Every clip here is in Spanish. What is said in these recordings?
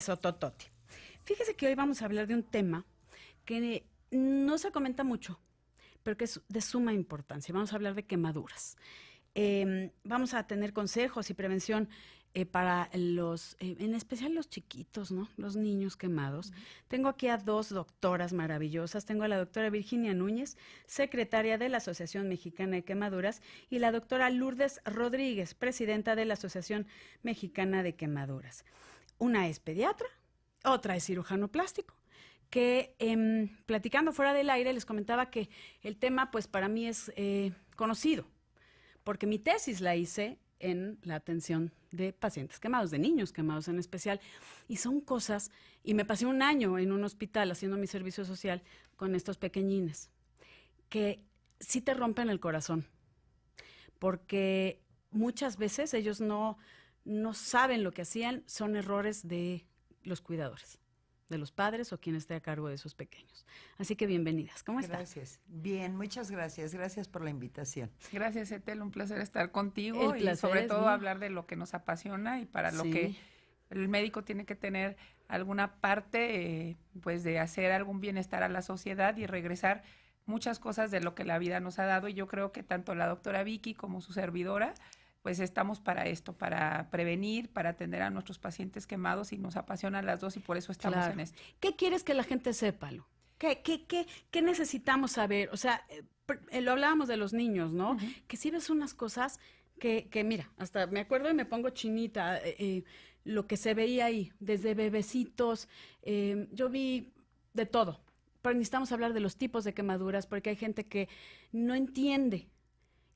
Sototote. Fíjese que hoy vamos a hablar de un tema que no se comenta mucho, pero que es de suma importancia. Vamos a hablar de quemaduras. Vamos a tener consejos y prevención para los, en especial los chiquitos, ¿no? Los niños quemados. Tengo aquí a dos doctoras maravillosas. Tengo a la doctora Virginia Núñez, secretaria de la Asociación Mexicana de Quemaduras, y la doctora Lourdes Rodríguez, presidenta de la Asociación Mexicana de Quemaduras. Una es pediatra, otra es cirujano plástico, que platicando fuera del aire les comentaba que el tema pues para mí es conocido, porque mi tesis la hice en la atención de pacientes quemados, de niños quemados en especial, y son cosas, y me pasé un año en un hospital haciendo mi servicio social con estos pequeñines, que sí te rompen el corazón, porque muchas veces ellos no saben lo que hacían, son errores de los cuidadores, de los padres o quien esté a cargo de esos pequeños. Así que bienvenidas. ¿Cómo están? Gracias. Bien, muchas gracias. Gracias por la invitación. Gracias, Etel. Un placer estar contigo El placer y sobre es todo mío. hablar de lo que nos apasiona y para lo Sí. que el médico tiene que tener alguna parte, pues de hacer algún bienestar a la sociedad y regresar muchas cosas de lo que la vida nos ha dado. Y yo creo que tanto la doctora Vicky como su servidora, pues estamos para esto, para prevenir, para atender a nuestros pacientes quemados y nos apasionan las dos y por eso estamos Claro. en esto. ¿Qué quieres que la gente sepa, Lu? ¿Qué necesitamos saber? O sea, lo hablábamos de los niños, ¿no? Que si ves unas cosas que mira, hasta me acuerdo y me pongo chinita, lo que se veía ahí, desde bebecitos, yo vi de todo. Pero necesitamos hablar de los tipos de quemaduras, porque hay gente que no entiende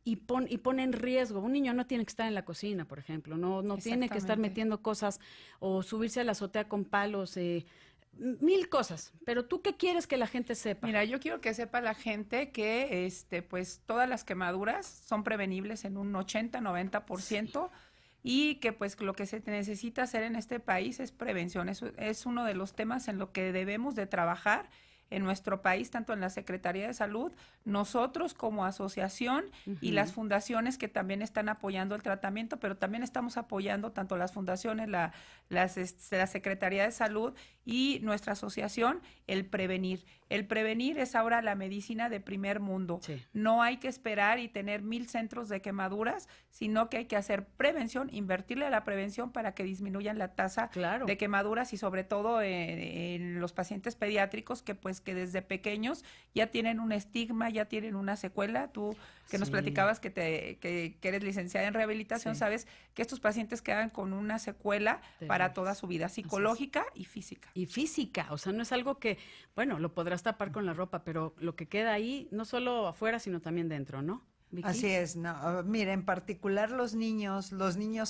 y pone en riesgo. Un niño no tiene que estar en la cocina, por ejemplo, no tiene que estar Exactamente. metiendo cosas o subirse a la azotea con palos, mil cosas. Pero ¿tú qué quieres que la gente sepa? Mira, yo quiero que sepa la gente que pues todas las quemaduras son prevenibles en un 80-90%. Y que pues lo que se necesita hacer en este país es prevención. Eso es uno de los temas en lo que debemos de trabajar en nuestro país, tanto en la Secretaría de Salud, nosotros como asociación y las fundaciones que también están apoyando el tratamiento, pero también estamos apoyando tanto las fundaciones, la Secretaría de Salud y nuestra asociación, el prevenir. El prevenir es ahora la medicina de primer mundo. Sí. No hay que esperar y tener 1000 centros de quemaduras, sino que hay que hacer prevención, invertirle a la prevención para que disminuyan la tasa Claro. de quemaduras y sobre todo en los pacientes pediátricos que pues que desde pequeños ya tienen un estigma, ya tienen una secuela. Tú que nos Sí. platicabas que eres licenciada en rehabilitación, Sí. sabes que estos pacientes quedan con una secuela para Terribles. toda su vida, psicológica y física. Y física, o sea, no es algo que, bueno, lo podrás tapar con la ropa, pero lo que queda ahí, no solo afuera, sino también dentro, ¿no? Vicky? Así es, no, mira, en particular los niños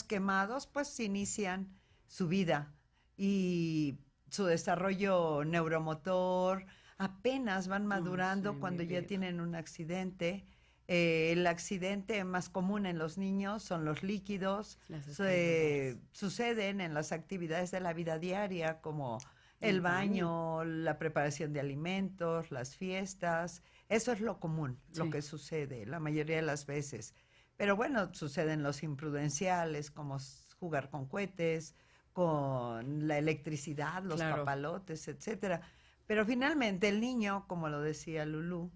quemados, pues inician su vida y su desarrollo neuromotor, apenas van madurando sí, cuando mi ya vida. tienen un accidente. El accidente más común en los niños son los líquidos, Las escaldadas. suceden en las actividades de la vida diaria como el baño, la preparación de alimentos, las fiestas. Eso es lo común, lo Sí. que sucede la mayoría de las veces. Pero bueno, suceden los imprudenciales, como jugar con cohetes, con la electricidad, los Claro. papalotes, etcétera. Pero finalmente el niño, como lo decía Lulú,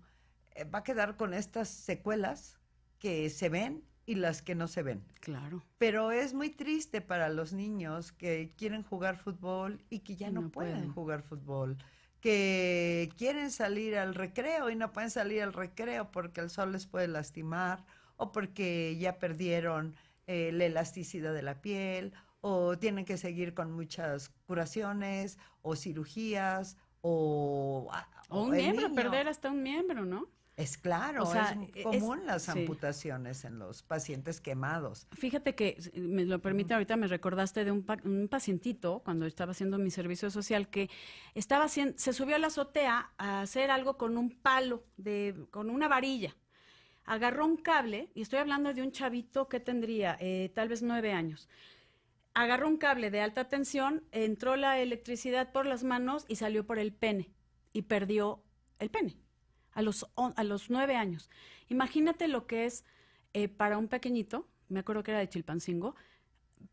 va a quedar con estas secuelas que se ven y las que no se ven. Claro. Pero es muy triste para los niños que quieren jugar fútbol y que ya Y no, no pueden pueden. jugar fútbol, que quieren salir al recreo y no pueden salir al recreo porque el sol les puede lastimar o porque ya perdieron la elasticidad de la piel o tienen que seguir con muchas curaciones o cirugías O un el miembro, niño. perder hasta un miembro, ¿no? Es claro, O sea, es común las sí. amputaciones en los pacientes quemados. Fíjate que, si me lo permite, ahorita me recordaste de un pacientito, cuando estaba haciendo mi servicio social, que se subió a la azotea a hacer algo con un palo, con una varilla. Agarró un cable, y estoy hablando de un chavito que tendría tal vez 9 años. Agarró un cable de alta tensión, entró la electricidad por las manos y salió por el pene. Y perdió el pene a los 9 años. Imagínate lo que es para un pequeñito, me acuerdo que era de Chilpancingo,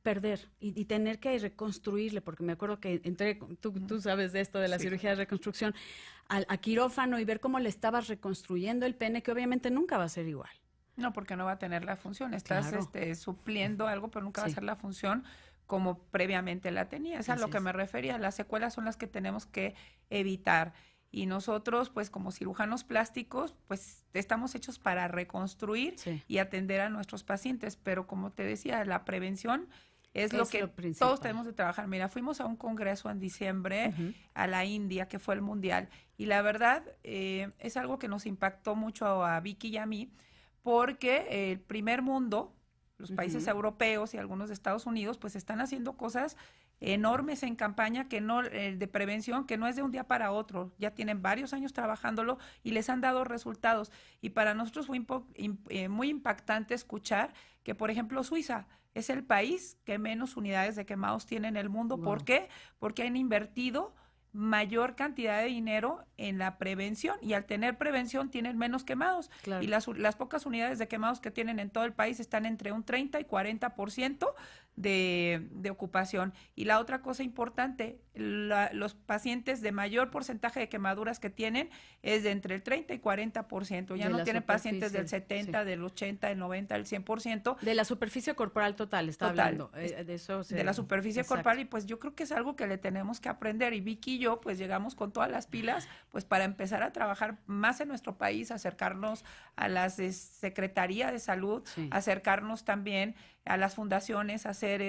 perder y tener que reconstruirle, porque me acuerdo que entré, tú sabes de esto, de la cirugía de reconstrucción, a quirófano y ver cómo le estabas reconstruyendo el pene, que obviamente nunca va a ser igual. No, porque no va a tener la función. Estás Claro. supliendo algo, pero nunca va a Sí. ser la función como previamente la tenía. Es a lo Así que es. me refería. Las secuelas son las que tenemos que evitar. Y nosotros, pues como cirujanos plásticos, pues estamos hechos para reconstruir Sí. y atender a nuestros pacientes. Pero como te decía, la prevención es lo que principal. todos tenemos de trabajar. Mira, fuimos a un congreso en diciembre a la India, que fue el mundial. Y la verdad es algo que nos impactó mucho a Vicky y a mí, porque el primer mundo, los países europeos y algunos de Estados Unidos, pues están haciendo cosas enormes en campaña que no de prevención, que no es de un día para otro. Ya tienen varios años trabajándolo y les han dado resultados. Y para nosotros fue muy impactante escuchar que, por ejemplo, Suiza es el país que menos unidades de quemados tiene en el mundo. Wow. ¿Por qué? Porque han invertido mayor cantidad de dinero en la prevención, y al tener prevención tienen menos quemados. Claro. Y las pocas unidades de quemados que tienen en todo el país están entre un 30 y 40% de ocupación. Y la otra cosa importante, los pacientes de mayor porcentaje de quemaduras que tienen es de entre el 30 y 40%. Ya De no la tienen pacientes del superficie, 70, sí. del 80, del 90, del 100%. De la superficie corporal total, está Total. hablando. De eso De la superficie exacto. corporal, y pues yo creo que es algo que le tenemos que aprender, y Vicky y yo pues llegamos con todas las pilas pues para empezar a trabajar más en nuestro país, acercarnos a las Secretaría de Salud, Sí. acercarnos también a las fundaciones, hacer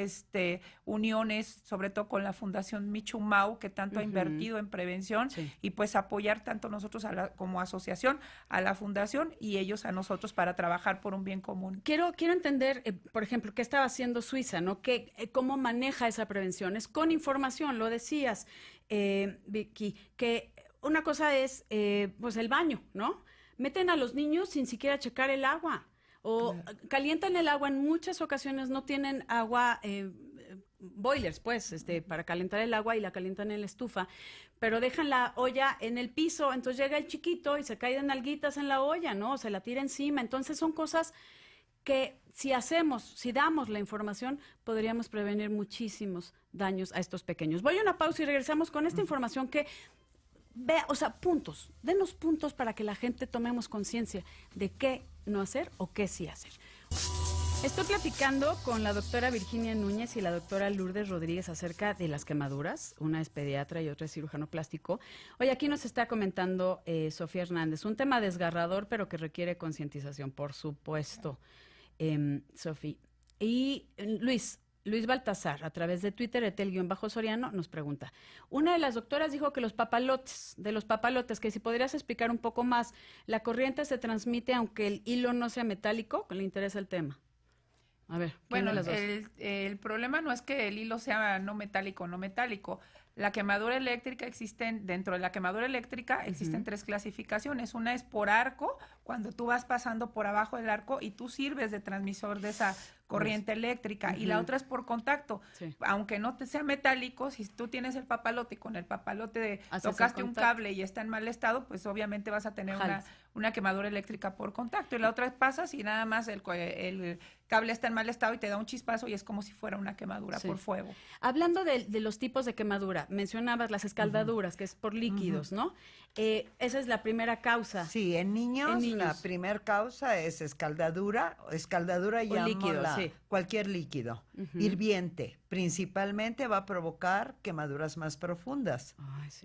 uniones, sobre todo con la Fundación Michumau, que tanto ha invertido en prevención, Sí. y pues apoyar tanto nosotros como asociación a la fundación y ellos a nosotros para trabajar por un bien común. Quiero entender, por ejemplo, qué estaba haciendo Suiza, ¿no? ¿Cómo maneja esa prevención? Es con información, lo decías, Vicky, que una cosa es, pues, el baño, ¿no? Meten a los niños sin siquiera checar el agua, o calientan el agua. En muchas ocasiones no tienen agua, boilers, pues, para calentar el agua, y la calientan en la estufa, pero dejan la olla en el piso, entonces llega el chiquito y se cae de nalguitas en la olla, ¿no? O se la tira encima. Entonces son cosas que si damos la información, podríamos prevenir muchísimos daños a estos pequeños. Voy a una pausa y regresamos con esta información que denos puntos para que la gente tomemos conciencia de qué no hacer o qué sí hacer. Estoy platicando con la doctora Virginia Núñez y la doctora Lourdes Rodríguez acerca de las quemaduras. Una es pediatra y otra es cirujano plástico. Hoy aquí nos está comentando Sofía Hernández, un tema desgarrador pero que requiere concientización, por supuesto, Sofía. Y Luis Baltasar, a través de Twitter, Etel-Soriano, nos pregunta. Una de las doctoras dijo que los papalotes, que si podrías explicar un poco más, la corriente se transmite aunque el hilo no sea metálico, que le interesa el tema. A ver, bueno, las dos? el problema no es que el hilo sea no metálico. La quemadura eléctrica dentro de la quemadura eléctrica existen tres clasificaciones. Una es por arco, cuando tú vas pasando por abajo del arco y tú sirves de transmisor de esa corriente eléctrica, y la otra es por contacto. Sí. Aunque no te sea metálico, si tú tienes el papalote y con el papalote Haces tocaste el un contacto. cable y está en mal estado, pues obviamente vas a tener Jalas. una quemadura eléctrica por contacto. Y la otra pasa si nada más el cable está en mal estado y te da un chispazo y es como si fuera una quemadura por fuego. Hablando de los tipos de quemadura, mencionabas las escaldaduras, que es por líquidos, ¿no? Esa es la primera causa. Sí, en niños, la primera causa es escaldadura O líquido, sí. cualquier líquido. Hirviente, principalmente va a provocar quemaduras más profundas. Ay, sí.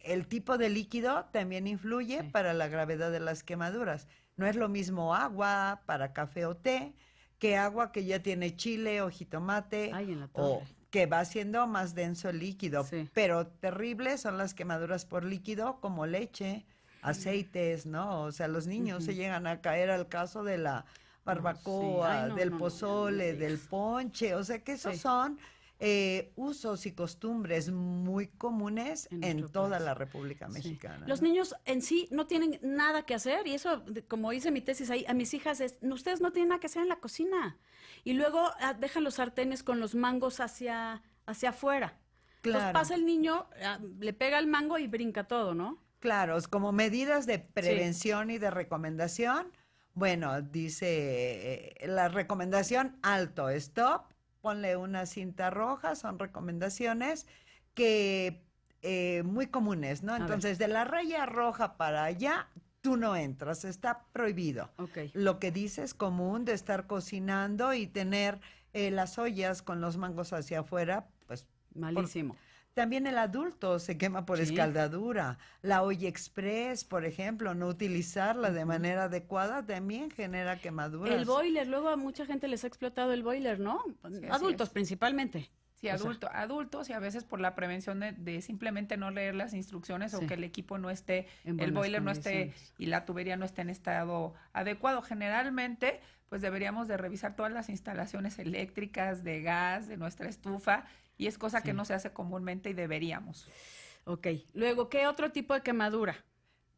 El tipo de líquido también influye para la gravedad de las quemaduras. No es lo mismo agua para café o té que agua que ya tiene chile o jitomate, Ay, en la o torre. que va siendo más denso el líquido. Sí. Pero terribles son las quemaduras por líquido, como leche, aceites, ¿no? O sea, los niños se llegan a caer al caso de la barbacoa, Ay, no, del no, no, pozole, no, del ponche. O sea, que esos son usos y costumbres muy comunes En en nuestro toda país. la República Sí. Mexicana. Los ¿no? niños en sí no tienen nada que hacer, y eso, como dice mi tesis ahí, a mis hijas ustedes no tienen nada que hacer en la cocina. Y luego dejan los sartenes con los mangos hacia afuera. Entonces Claro. pasa el niño, le pega el mango y brinca todo, ¿no? Claro, es como medidas de prevención y de recomendación. Bueno, dice la recomendación alto, stop, ponle una cinta roja, son recomendaciones que muy comunes, ¿no? Entonces, de la raya roja para allá, tú no entras, está prohibido. Ok. Lo que dice es común de estar cocinando y tener las ollas con los mangos hacia afuera, pues Malísimo. también el adulto se quema por Sí. escaldadura. La olla express, por ejemplo, no utilizarla de manera adecuada también genera quemaduras. El boiler, luego a mucha gente les ha explotado el boiler, ¿no? así Adultos es. principalmente. Sí, O sea, adultos y a veces por la prevención de simplemente no leer las instrucciones Sí. o que el equipo no esté, En el buenas boiler no esté condiciones. y la tubería no esté en estado adecuado. Generalmente, pues deberíamos de revisar todas las instalaciones eléctricas, de gas, de nuestra estufa, y es cosa Sí. que no se hace comúnmente y deberíamos. Ok. Luego, ¿qué otro tipo de quemadura?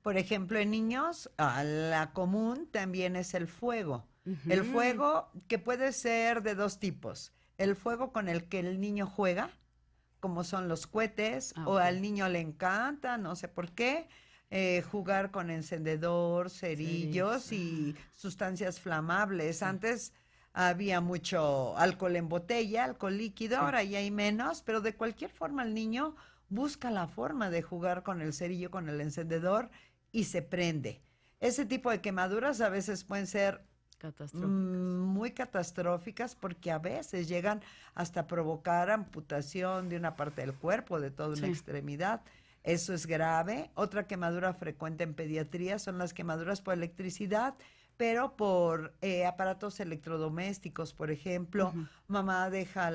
Por ejemplo, en niños, la común también es el fuego. El Ujú. fuego que puede ser de dos tipos. El fuego con el que el niño juega, como son los cohetes, Ah, o ok. al niño le encanta, no sé por qué, jugar con encendedor, cerillos Cerillos, y sustancias flamables. Antes había mucho alcohol en botella, alcohol líquido, Sí. ahora ya hay menos, pero de cualquier forma el niño busca la forma de jugar con el cerillo, con el encendedor y se prende. Ese tipo de quemaduras a veces pueden ser Catastrófico. muy catastróficas porque a veces llegan hasta provocar amputación de una parte del cuerpo, de toda una Sí. extremidad. Eso es grave. Otra quemadura frecuente en pediatría son las quemaduras por electricidad, pero por aparatos electrodomésticos, por ejemplo, Ujú. mamá deja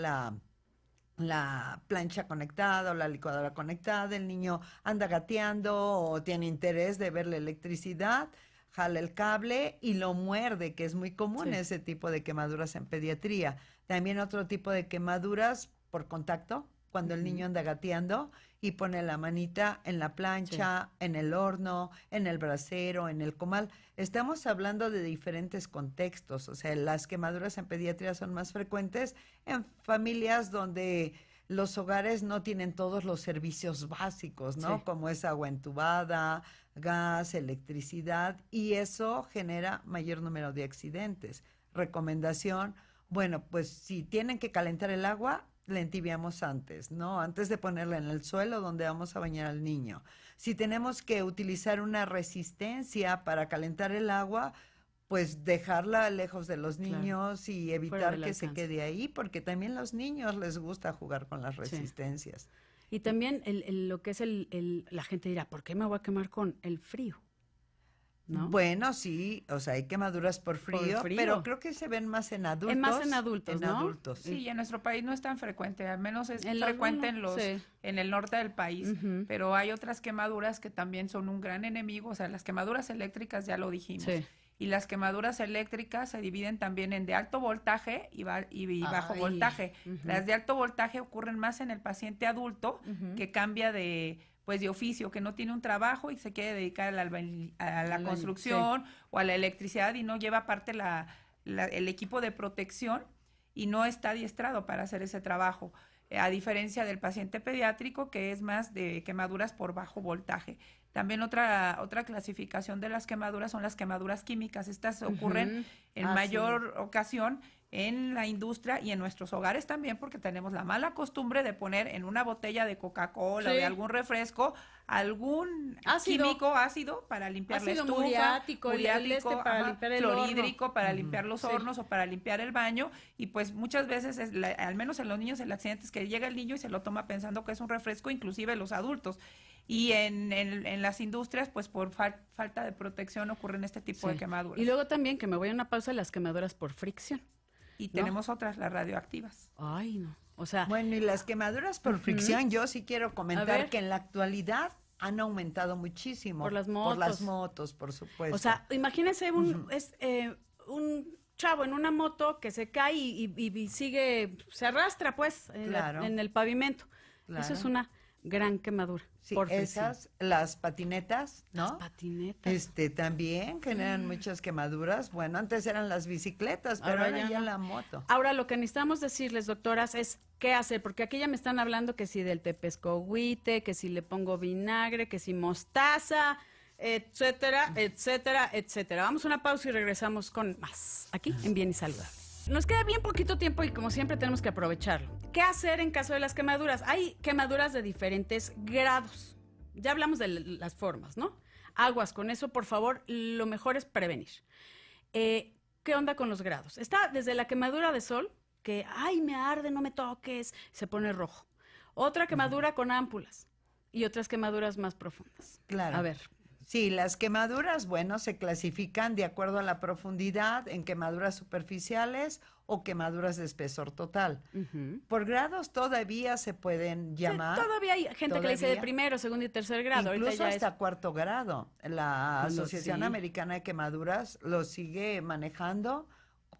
la plancha conectada o la licuadora conectada, el niño anda gateando o tiene interés de ver la electricidad, jala el cable y lo muerde, que es muy común Sí. ese tipo de quemaduras en pediatría. También otro tipo de quemaduras por contacto, cuando el niño anda gateando y pone la manita en la plancha, en el horno, en el brasero, en el comal. Estamos hablando de diferentes contextos, o sea, las quemaduras en pediatría son más frecuentes en familias donde los hogares no tienen todos los servicios básicos, ¿no? Sí. Como es agua entubada, gas, electricidad, y eso genera mayor número de accidentes. Recomendación, bueno, pues si tienen que calentar el agua, la entibiamos antes, ¿no? Antes de ponerla en el suelo donde vamos a bañar al niño. Si tenemos que utilizar una resistencia para calentar el agua, pues dejarla lejos de los Claro. niños y Fuera evitar del que se alcance. quede ahí, porque también a los niños les gusta jugar con las resistencias. Y también lo que es la gente dirá, ¿por qué me voy a quemar con el frío? ¿No? Bueno, sí, o sea, hay quemaduras por frío, frío. pero creo que se ven más en adultos. más en adultos, en ¿no? adultos. Sí, y en nuestro país no es tan frecuente, al menos es En frecuente algunos, sí. en el norte del país, Ujú. pero hay otras quemaduras que también son un gran enemigo, o sea, las quemaduras eléctricas ya lo dijimos. Sí. Y las quemaduras eléctricas se dividen también en de alto voltaje y bajo Ay, voltaje. ujú. Las de alto voltaje ocurren más en el paciente adulto Ujú. que cambia de oficio, que no tiene un trabajo y se quiere dedicar a la construcción o a la electricidad y no lleva aparte el equipo de protección y no está adiestrado para hacer ese trabajo. A diferencia del paciente pediátrico, que es más de quemaduras por bajo voltaje. También otra clasificación de las quemaduras son las quemaduras químicas. Estas ocurren Ujú. en mayor ocasión en la industria y en nuestros hogares también, porque tenemos la mala costumbre de poner en una botella de Coca-Cola o Sí. de algún refresco algún Ácido. químico ácido para limpiar la Ácido estufa, muriático, para ajá, limpiar el horno. clorhídrico para limpiar los Sí. hornos o para limpiar el baño, y pues muchas veces, al menos en los niños, el accidente es que llega el niño y se lo toma pensando que es un refresco, inclusive los adultos. Y en las industrias, pues por falta de protección ocurren este tipo Sí. de quemaduras. Y luego también, que me voy a una pausa, las quemaduras por fricción. Y ¿no? tenemos otras, las radioactivas. Ay, no. O sea, Bueno, y las quemaduras por fricción, yo sí quiero A comentar ver. que en la actualidad han aumentado muchísimo. Por las Por las motos. motos, por supuesto. o sea, imagínense un chavo en una moto que se cae y sigue, se arrastra pues Claro. en el pavimento. Eso es Claro. una gran quemadura. Sí, por fricción. esas, las patinetas, ¿no? Las patinetas. También generan muchas quemaduras. Bueno, antes eran las bicicletas, pero ahora ya no. la moto. Ahora, lo que necesitamos decirles, doctoras, es qué hacer, porque aquí ya me están hablando que si del tepescohuite, que si le pongo vinagre, que si mostaza, etcétera, etcétera, etcétera. Vamos a una pausa y regresamos con más, aquí en Bien y Saludable. nos queda bien poquito tiempo y como siempre tenemos que aprovecharlo. ¿Qué hacer en caso de las quemaduras? Hay quemaduras de diferentes grados. Ya hablamos de las formas, ¿no? Aguas con eso, por favor, lo mejor es prevenir. ¿Qué onda con los grados? Está desde la quemadura de sol, que, ay, me arde, no me toques, se pone rojo. Otra quemadura con ámpulas y otras quemaduras más profundas. Claro. A ver. Sí, las quemaduras, bueno, se clasifican de acuerdo a la profundidad en quemaduras superficiales o quemaduras de espesor total. Por grados todavía se pueden llamar. Sí, todavía hay gente que le dice de primero, segundo y tercer grado. Incluso ahorita ya hasta cuarto grado. La Asociación Americana de Quemaduras lo sigue manejando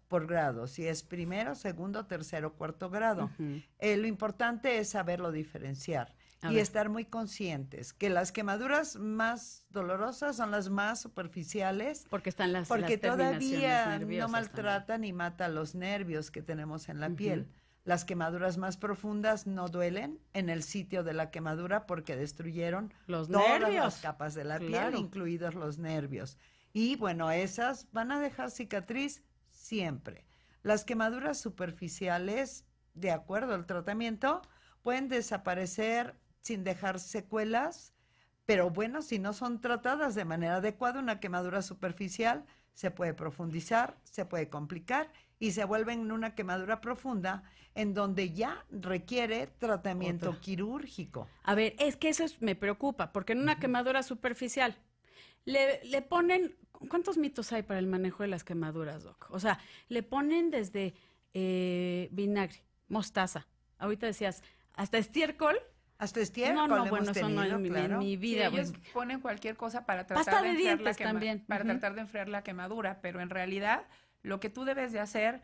por grados, si es primero, segundo, tercero, cuarto grado. Lo importante es saberlo diferenciar y estar muy conscientes que las quemaduras más dolorosas son las más superficiales, porque están porque las todavía no nerviosas maltratan ni matan los nervios que tenemos en la piel. Las quemaduras más profundas no duelen en el sitio de la quemadura porque destruyeron los todas nervios, las capas de la piel, incluidos los nervios. Y bueno, esas van a dejar cicatriz siempre. Las quemaduras superficiales, de acuerdo al tratamiento, pueden desaparecer sin dejar secuelas, pero bueno, si no son tratadas de manera adecuada, una quemadura superficial se puede profundizar, se puede complicar y se vuelve en una quemadura profunda en donde ya requiere tratamiento quirúrgico. A ver, es que me preocupa, porque en una quemadura superficial le ponen, ¿cuántos mitos hay para el manejo de las quemaduras, Doc? O sea, le ponen desde vinagre, mostaza, ahorita decías, hasta estiércol. Hasta estiércol bueno, eso no en mi vida. Sí, ellos ponen cualquier cosa para tratar de enfriar para tratar de enfriar la quemadura, pero en realidad lo que tú debes de hacer,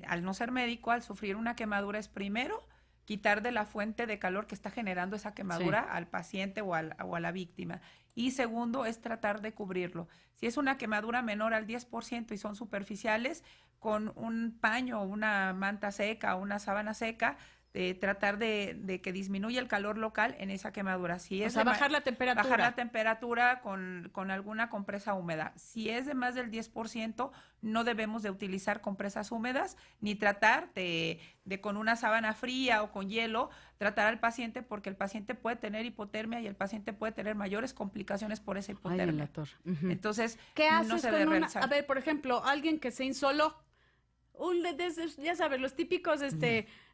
al no ser médico, al sufrir una quemadura, es primero quitar de la fuente de calor que está generando esa quemadura al paciente o a la víctima. Y segundo, es tratar de cubrirlo. Si es una quemadura menor al 10% y son superficiales, con un paño, una manta seca o una sábana seca, tratar de que disminuya el calor local en esa quemadura. Si es bajar la temperatura. Bajar la temperatura con alguna compresa húmeda. Si es de más del 10%, no debemos de utilizar compresas húmedas, ni tratar de con una sábana fría o con hielo, tratar al paciente, porque el paciente puede tener hipotermia y el paciente puede tener mayores complicaciones por esa hipotermia. Entonces, ¿qué haces no se con debe una? realizar. A ver, por ejemplo, alguien que se insoló, ya sabes, los típicos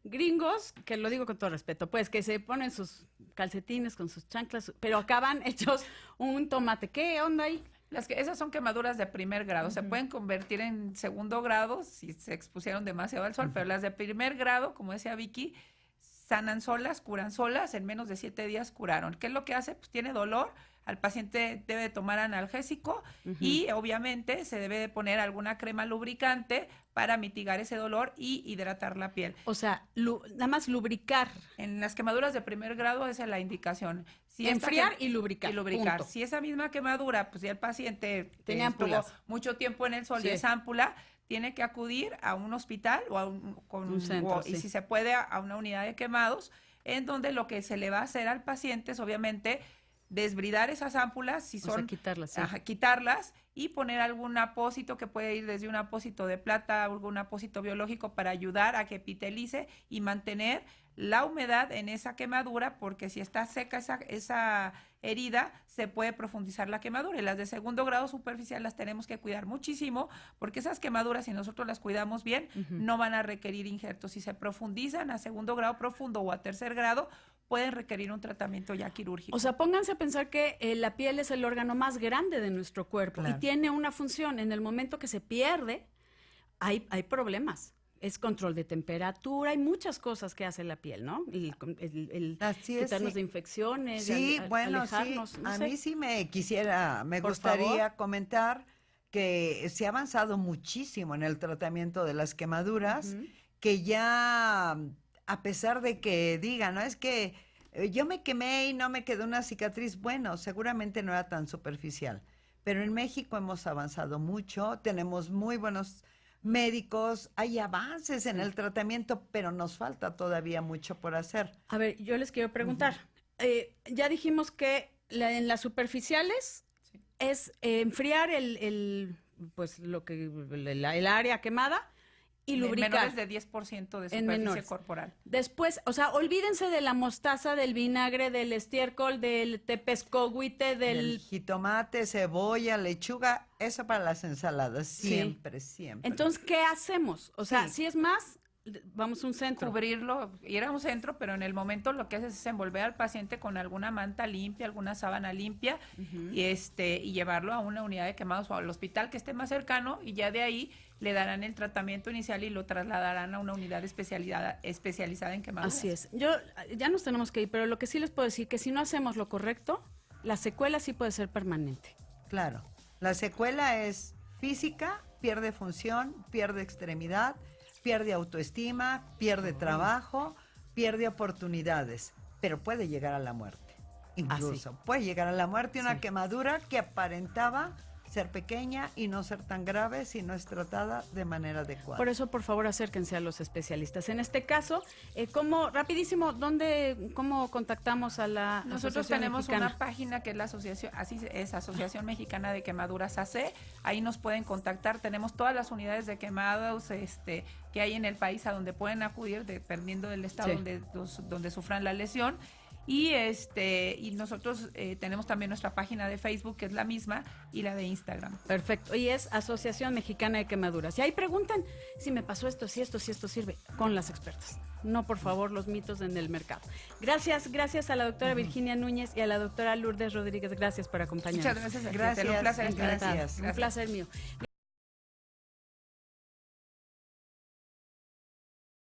gringos, que lo digo con todo respeto, pues que se ponen sus calcetines con sus chanclas, pero acaban hechos un tomate. ¿Qué onda ahí? Esas son quemaduras de primer grado, se pueden convertir en segundo grado si se expusieron demasiado al sol, pero las de primer grado, como decía Vicky, sanan solas, curan solas, en menos de 7 días curaron. ¿Qué es lo que hace? Pues tiene dolor, al paciente debe de tomar analgésico y obviamente se debe de poner alguna crema lubricante para mitigar ese dolor y hidratar la piel. O sea, nada más lubricar. En las quemaduras de primer grado esa es la indicación. Si enfriar y lubricar. Punto. Si esa misma quemadura, pues ya el paciente estuvo mucho tiempo en el sol y es ámpula, tiene que acudir a un hospital o a un centro, y si se puede a una unidad de quemados, en donde lo que se le va a hacer al paciente es obviamente desbridar esas ámpulas, si son, quitarlas y poner algún apósito que puede ir desde un apósito de plata, algún apósito biológico para ayudar a que epitelice y mantener la humedad en esa quemadura, porque si está seca esa herida, se puede profundizar la quemadura. Y las de segundo grado superficial las tenemos que cuidar muchísimo, porque esas quemaduras, si nosotros las cuidamos bien, no van a requerir injertos. Si se profundizan a segundo grado profundo o a tercer grado, pueden requerir un tratamiento ya quirúrgico. O sea, pónganse a pensar que la piel es el órgano más grande de nuestro cuerpo y tiene una función. En el momento que se pierde, hay problemas. Es control de temperatura, hay muchas cosas que hace la piel, ¿no? El quitarnos de infecciones, alejarnos. Sí. A mí sí me gustaría comentar que se ha avanzado muchísimo en el tratamiento de las quemaduras, que ya, a pesar de que digan, no es que yo me quemé y no me quedó una cicatriz, bueno, seguramente no era tan superficial, pero en México hemos avanzado mucho, tenemos muy buenos médicos, hay avances en el tratamiento, pero nos falta todavía mucho por hacer. A ver, yo les quiero preguntar, ya dijimos que en las superficiales es enfriar el área quemada y lubricar. Menores de 10% de superficie corporal. Después, o sea, olvídense de la mostaza, del vinagre, del estiércol, del tepescohuite, del jitomate, cebolla, lechuga, eso para las ensaladas, siempre, siempre. Entonces, ¿qué hacemos? O sea, si es más, vamos a un centro. Cubrirlo, ir a un centro, pero en el momento lo que haces es envolver al paciente con alguna manta limpia, alguna sábana limpia, y llevarlo a una unidad de quemados o al hospital que esté más cercano, y ya de ahí le darán el tratamiento inicial y lo trasladarán a una unidad especializada en quemaduras. Así es. Ya nos tenemos que ir, pero lo que sí les puedo decir que si no hacemos lo correcto, la secuela sí puede ser permanente. Claro. La secuela es física, pierde función, pierde extremidad, pierde autoestima, pierde trabajo, pierde oportunidades, pero puede llegar a la muerte. Incluso puede llegar a la muerte una quemadura que aparentaba ser pequeña y no ser tan grave si no es tratada de manera adecuada. Por eso, por favor, acérquense a los especialistas. En este caso, rapidísimo, cómo contactamos a la Nosotros Asociación tenemos Mexicana? Una página que es la asociación, así es, Asociación Mexicana de Quemaduras AC. Ahí nos pueden contactar. Tenemos todas las unidades de quemados que hay en el país a donde pueden acudir dependiendo del estado donde sufran la lesión. Y nosotros tenemos también nuestra página de Facebook, que es la misma, y la de Instagram. Perfecto. Y es Asociación Mexicana de Quemaduras. Y ahí preguntan si me pasó esto, si esto sirve, con las expertas. No, por favor, los mitos en el mercado. Gracias a la doctora Virginia Núñez y a la doctora Lourdes Rodríguez. Gracias por acompañarnos. Muchas gracias. Un placer. Gracias. Un placer mío.